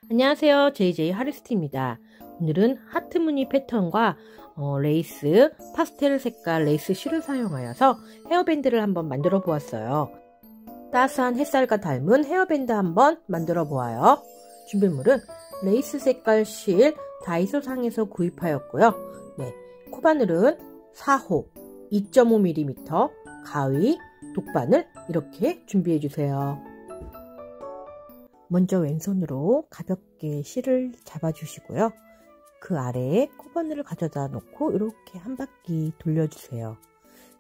안녕하세요. JJ 하리스트입니다. 오늘은 하트 무늬 패턴과 레이스, 파스텔 색깔 레이스 실을 사용하여서 헤어밴드를 한번 만들어 보았어요. 따스한 햇살과 닮은 헤어밴드 한번 만들어 보아요. 준비물은 레이스 색깔 실 다이소 상에서 구입하였고요. 코바늘은 4호 2.5mm, 가위, 독바늘 이렇게 준비해 주세요. 먼저 왼손으로 가볍게 실을 잡아주시고요. 그 아래에 코바늘을 가져다 놓고 이렇게 한 바퀴 돌려주세요.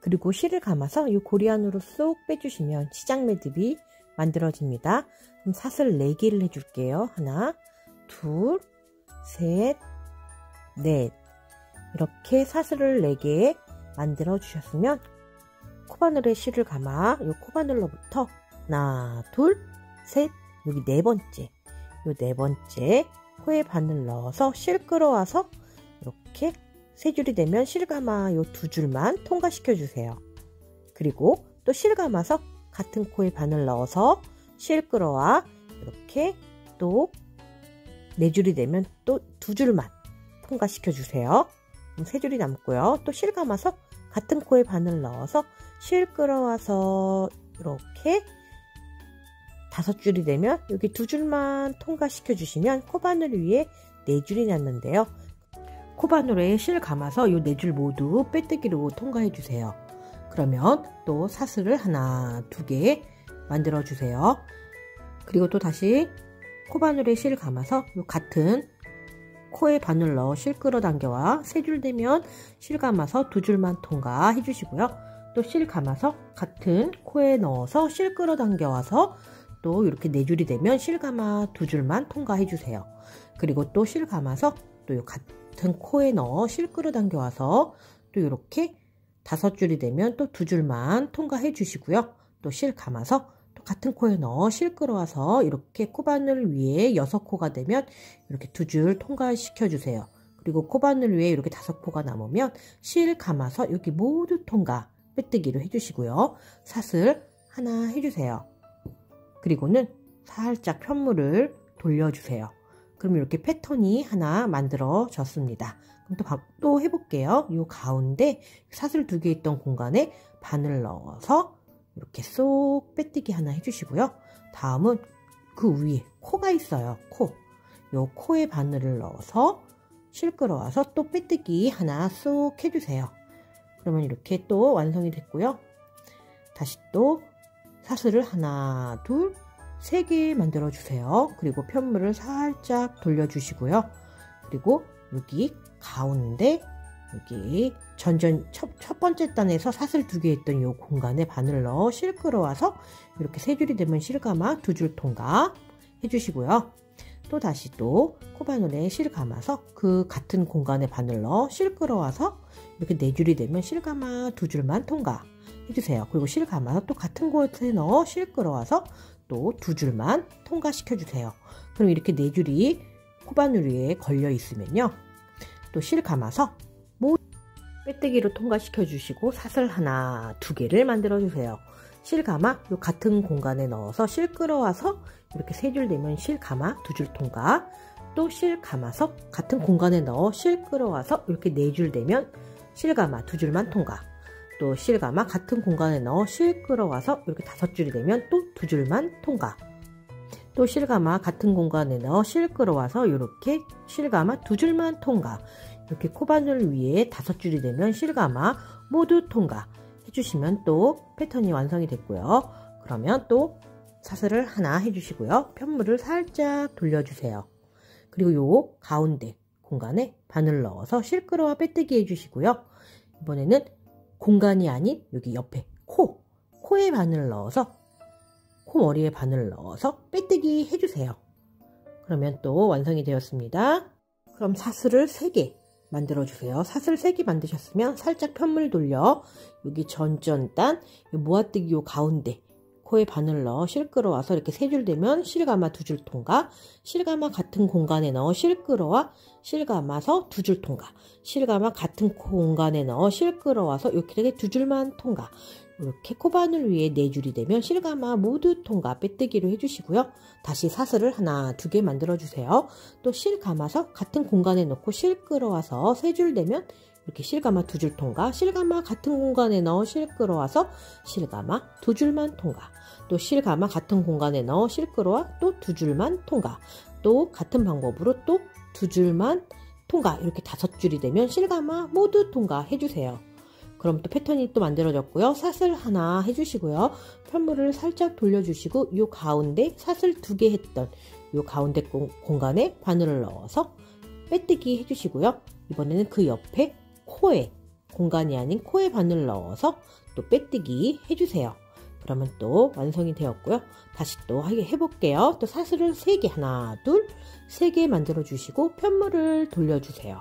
그리고 실을 감아서 이 고리 안으로 쏙 빼주시면 시작 매듭이 만들어집니다. 그럼 사슬 4개를 해줄게요. 하나, 둘, 셋, 넷. 이렇게 사슬을 4개 만들어 주셨으면 코바늘에 실을 감아 이 코바늘로부터 하나, 둘, 셋, 여기 네 번째 코에 바늘 넣어서 실 끌어와서 이렇게 세 줄이 되면 실 감아 요 2줄만 통과시켜 주세요. 그리고 또 실 감아서 같은 코에 바늘 넣어서 실 끌어와 이렇게 또 4줄이 되면 또 2줄만 통과시켜 주세요. 그럼 3줄이 남고요. 또 실 감아서 같은 코에 바늘 넣어서 실 끌어와서 이렇게 5줄이 되면 여기 2줄만 통과시켜 주시면 코바늘 위에 4줄이 났는데요. 코바늘에 실 감아서 이 4줄 모두 빼뜨기로 통과해 주세요. 그러면 또 사슬을 하나, 2개 만들어 주세요. 그리고 또 다시 코바늘에 실 감아서 이 같은 코에 바늘 넣어 실 끌어당겨와 3줄 되면 실 감아서 2줄만 통과해 주시고요. 또 실 감아서 같은 코에 넣어서 실 끌어당겨와서 또 이렇게 4줄이 되면 실 감아 2줄만 통과해 주세요. 그리고 또 실 감아서 또 같은 코에 넣어 실 끌어당겨 와서 또 이렇게 5줄이 되면 또 2줄만 통과해 주시고요. 또 실 감아서 또 같은 코에 넣어 실 끌어와서 이렇게 코바늘 위에 6코가 되면 이렇게 2줄 통과시켜 주세요. 그리고 코바늘 위에 이렇게 5코가 남으면 실 감아서 여기 모두 통과 빼뜨기로 해주시고요. 사슬 하나 해주세요. 그리고는 살짝 편물을 돌려주세요. 그럼 이렇게 패턴이 하나 만들어졌습니다. 그럼 또 해볼게요. 이 가운데 사슬 2개 있던 공간에 바늘 넣어서 이렇게 쏙 빼뜨기 하나 해주시고요. 다음은 그 위에 코가 있어요. 요 코에 바늘을 넣어서 실 끌어와서 또 빼뜨기 하나 쏙 해주세요. 그러면 이렇게 또 완성이 됐고요. 다시 또 사슬을 하나, 둘, 3개 만들어 주세요. 그리고 편물을 살짝 돌려주시고요. 그리고 여기 가운데 여기 첫 번째 단에서 사슬 2개 있던 이 공간에 바늘 넣어 실 끌어와서 이렇게 3줄이 되면 실 감아 2줄 통과 해주시고요. 또 다시 또 코바늘에 실 감아서 그 같은 공간에 바늘 넣어 실 끌어와서 이렇게 4줄이 되면 실 감아 2줄만 통과 해주세요. 그리고 실 감아서 또 같은 곳에 넣어 실 끌어와서 또 2줄만 통과시켜 주세요. 그럼 이렇게 4줄이 코바늘 위에 걸려 있으면요. 또 실 감아서 빼뜨기로 통과시켜 주시고 사슬 하나, 2개를 만들어 주세요. 실 감아 요 같은 공간에 넣어서 실 끌어와서 이렇게 3줄 되면 실 감아 2줄 통과. 또 실 감아서 같은 공간에 넣어 실 끌어와서 이렇게 4줄 되면 실 감아 2줄만 통과. 또 실 감아 같은 공간에 넣어 실 끌어와서 이렇게 5줄이 되면 또 2줄만 통과. 또 실 감아 같은 공간에 넣어 실 끌어와서 이렇게 실 감아 2줄만 통과. 이렇게 코바늘 위에 5줄이 되면 실 감아 모두 통과 해주시면 또 패턴이 완성이 됐고요. 그러면 또 사슬을 하나 해주시고요. 편물을 살짝 돌려주세요. 그리고 요 가운데 공간에 바늘 넣어서 실 끌어와 빼뜨기 해주시고요. 이번에는 공간이 아닌 여기 옆에 코에 바늘 넣어서 코 머리에 바늘 넣어서 빼뜨기 해주세요. 그러면 또 완성이 되었습니다. 그럼 사슬을 3개 만들어 주세요. 사슬 3개 만드셨으면 살짝 편물 돌려 여기 전전단 모아뜨기 요 가운데 코에 바늘 넣어 실 끌어와서 이렇게 3줄 되면 실 감아 2줄 통과. 실 감아 같은 공간에 넣어 실 끌어와 실 감아서 2줄 통과. 실 감아 같은 공간에 넣어 실 끌어와서 이렇게 2줄만 통과. 이렇게 코바늘 위에 4줄이 되면 실감아 모두 통과 빼뜨기로 해주시고요. 다시 사슬을 하나, 2개 만들어주세요. 또 실 감아서 같은 공간에 넣고 실 끌어와서 3줄 되면 이렇게 실감아 2줄 통과, 실감아 같은 공간에 넣어 실 끌어와서 실감아 2줄만 통과, 또 실감아 같은 공간에 넣어 실 끌어와 또 2줄만 통과, 또 같은 방법으로 또 2줄만 통과, 이렇게 5줄이 되면 실감아 모두 통과 해주세요. 그럼 또 패턴이 또 만들어졌고요. 사슬 하나 해주시고요. 편물을 살짝 돌려주시고 요 가운데 사슬 2개 했던 요 가운데 공간에 바늘을 넣어서 빼뜨기 해주시고요. 이번에는 그 옆에 코에, 공간이 아닌 코에 바늘을 넣어서 또 빼뜨기 해주세요. 그러면 또 완성이 되었고요. 다시 또 해볼게요. 또 사슬을 3개, 하나, 둘, 3개 만들어 주시고 편물을 돌려주세요.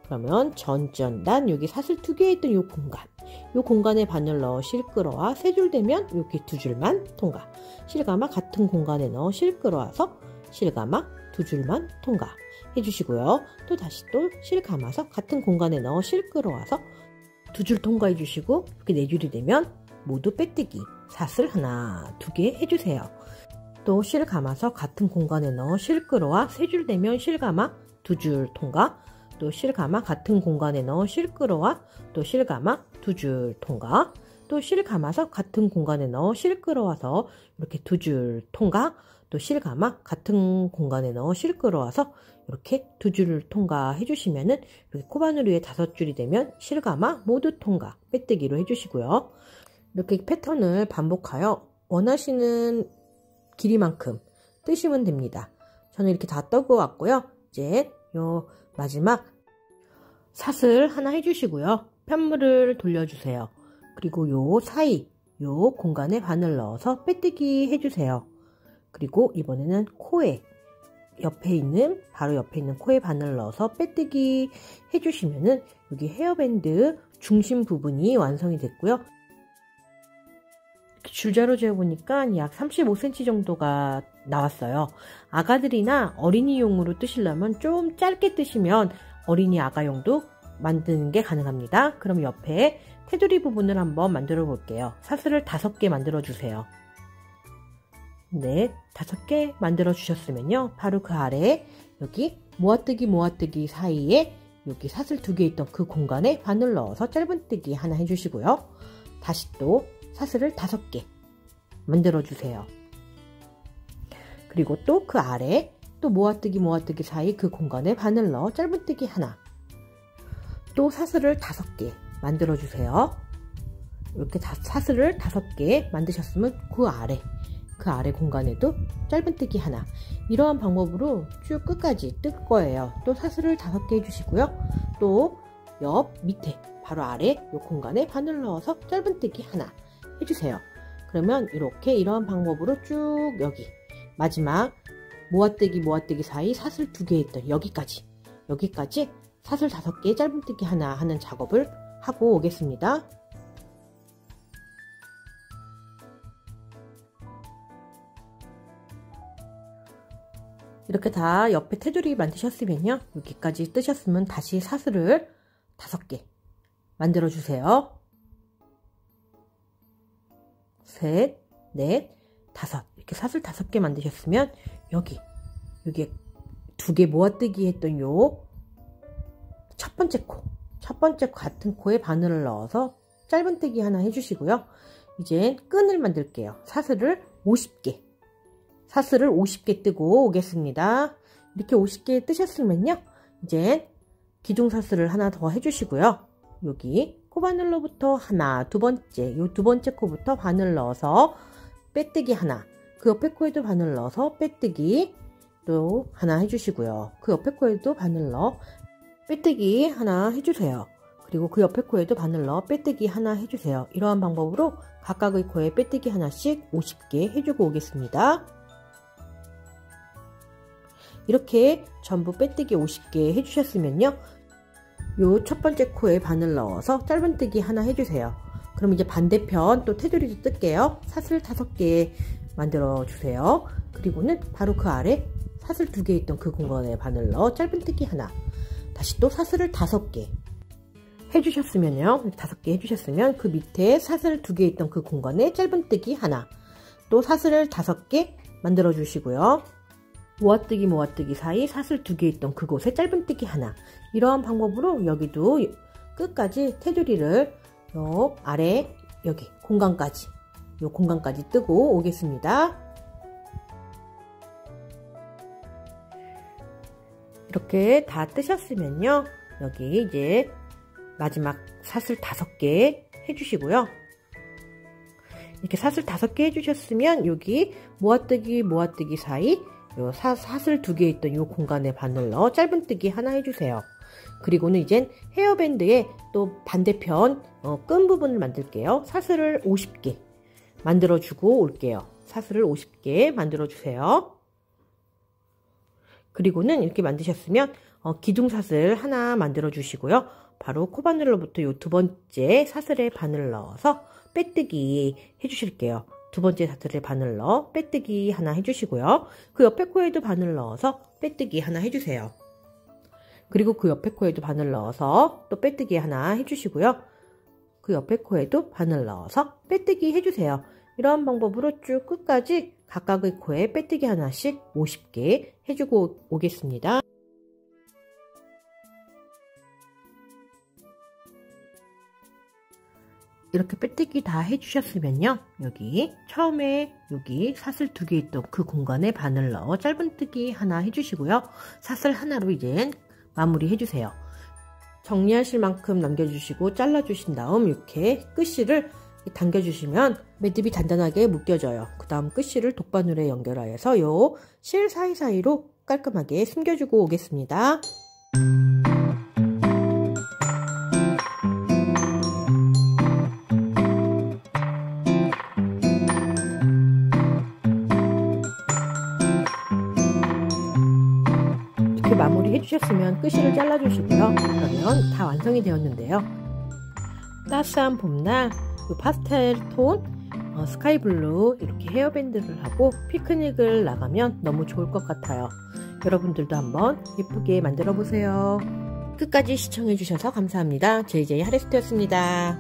그러면 전단 여기 사슬 2개 있던 요 공간에 바늘 넣어 실 끌어와 3줄 되면 이렇게 2줄만 통과, 실감아 같은 공간에 넣어 실 끌어와서 실감아 2줄만 통과 해주시고요. 또 다시 또 실 감아서 같은 공간에 넣어 실 끌어와서 2줄 통과해 주시고 이렇게 4줄이 되면 모두 빼뜨기, 사슬 하나, 2개 해주세요. 또 실 감아서 같은 공간에 넣어 실 끌어와 3줄 되면 실 감아 2줄 통과, 또 실 감아 같은 공간에 넣어 실 끌어와 또 실 감아 2줄 통과, 또 실 감아서 같은 공간에 넣어 실 끌어와서 이렇게 2줄 통과, 또 실 감아 같은 공간에 넣어 실 끌어와서 이렇게 2줄을 통과 해주시면은 이렇게 코바늘 위에 5줄이 되면 실 감아 모두 통과 빼뜨기로 해주시고요. 이렇게 패턴을 반복하여 원하시는 길이만큼 뜨시면 됩니다. 저는 이렇게 다 떠고 왔고요. 이제 요 마지막 사슬 하나 해주시고요. 편물을 돌려주세요. 그리고 요 사이, 요 공간에 바늘 넣어서 빼뜨기 해주세요. 그리고 이번에는 코에, 바로 옆에 있는 코에 바늘 넣어서 빼뜨기 해주시면은 여기 헤어밴드 중심 부분이 완성이 됐고요. 줄자로 재보니까 약 35cm 정도가 나왔어요. 아가들이나 어린이용으로 뜨시려면 좀 짧게 뜨시면 어린이 아가용도 만드는 게 가능합니다. 그럼 옆에 테두리 부분을 한번 만들어 볼게요. 사슬을 5개 만들어 주세요. 네, 5개 만들어 주셨으면요. 바로 그 아래에 여기 모아뜨기 사이에 여기 사슬 2개 있던 그 공간에 바늘 넣어서 짧은뜨기 하나 해주시고요. 다시 또 사슬을 5개 만들어 주세요. 그리고 또 그 아래 또 모아뜨기 사이 그 공간에 바늘 넣어 짧은뜨기 하나, 또 사슬을 5개 만들어 주세요. 이렇게 사슬을 5개 만드셨으면 그 아래 공간에도 짧은뜨기 하나, 이러한 방법으로 쭉 끝까지 뜰 거예요. 또 사슬을 5개 해주시고요. 또 옆 밑에 바로 아래 이 공간에 바늘 넣어서 짧은뜨기 하나 해주세요. 그러면 이러한 방법으로 쭉 여기 마지막 모아뜨기 사이 사슬 2개 있던 여기까지 사슬 5개 짧은뜨기 하나 하는 작업을 하고 오겠습니다. 이렇게 다 옆에 테두리 만드셨으면요. 여기까지 뜨셨으면 다시 사슬을 5개 만들어 주세요. 셋, 넷, 5. 이렇게 사슬 5개 만드셨으면 여기 2개 모아뜨기 했던 요 첫 번째 코 같은 코에 바늘을 넣어서 짧은뜨기 하나 해주시고요. 이제 끈을 만들게요. 사슬을 50개 뜨고 오겠습니다. 이렇게 50개 뜨셨으면요. 이제 기둥사슬을 하나 더 해주시고요. 여기 코바늘로부터 하나, 두 번째 코부터 바늘 넣어서 빼뜨기 하나, 그 옆에 코에도 바늘 넣어서 빼뜨기 또 하나 해주시고요. 그 옆에 코에도 바늘 넣어 빼뜨기 하나 해주세요. 그리고 그 옆에 코에도 바늘 넣어 빼뜨기 하나 해주세요. 이러한 방법으로 각각의 코에 빼뜨기 하나씩 50개 해주고 오겠습니다. 이렇게 전부 빼뜨기 50개 해주셨으면요. 요 첫 번째 코에 바늘 넣어서 짧은뜨기 하나 해주세요. 그럼 이제 반대편 또 테두리도 뜰게요. 사슬 5개 만들어 주세요. 그리고는 바로 그 아래 사슬 2개 있던 그 공간에 바늘 넣어 짧은뜨기 하나, 다시 또 사슬을 5개, 해주셨으면요, 5개 해주셨으면 그 밑에 사슬 2개 있던 그 공간에 짧은뜨기 하나, 또 사슬을 5개 만들어 주시고요. 모아뜨기 사이 사슬 2개 있던 그곳에 짧은뜨기 하나, 이러한 방법으로 여기도 끝까지 테두리를 요 아래 여기 공간까지 뜨고 오겠습니다. 이렇게 다 뜨셨으면요, 여기 이제 마지막 사슬 5개 해주시고요. 이렇게 사슬 5개 해주셨으면 여기 모아뜨기 사이 요 사슬 2개 있던 요 공간에 바늘 넣어 짧은뜨기 하나 해주세요. 그리고는 이젠 헤어밴드에 또 반대편 끈 부분을 만들게요. 사슬을 50개 만들어주고 올게요. 사슬을 50개 만들어주세요. 그리고는 이렇게 만드셨으면 기둥사슬 하나 만들어 주시고요. 바로 코바늘로부터 요 2번째 사슬에 바늘을 넣어서 빼뜨기 해주실게요. 2번째 사슬에 바늘 넣어 빼뜨기 하나 해주시고요. 그 옆에 코에도 바늘 넣어서 빼뜨기 하나 해주세요. 그리고 그 옆에 코에도 바늘 넣어서 또 빼뜨기 하나 해주시고요. 그 옆에 코에도 바늘 넣어서 빼뜨기 해주세요. 이런 방법으로 쭉 끝까지 각각의 코에 빼뜨기 하나씩 50개 해주고 오겠습니다. 이렇게 빼뜨기 다 해주셨으면요, 여기 처음에 여기 사슬 2개 있던 그 공간에 바늘 넣어 짧은뜨기 하나 해주시고요. 사슬 하나로 이제 마무리 해주세요. 정리하실 만큼 남겨주시고 잘라주신 다음 이렇게 끝실을 당겨주시면 매듭이 단단하게 묶여져요. 그 다음 끝실을 독바늘에 연결하여서 요 실 사이사이로 깔끔하게 숨겨주고 오겠습니다. 이렇게 마무리 해주셨으면 끝실을 잘라주시고요. 그러면 다 완성이 되었는데요. 따스한 봄날 파스텔 톤 스카이블루 이렇게 헤어밴드를 하고 피크닉을 나가면 너무 좋을 것 같아요. 여러분들도 한번 예쁘게 만들어 보세요. 끝까지 시청해 주셔서 감사합니다. JJ 하레스트였습니다.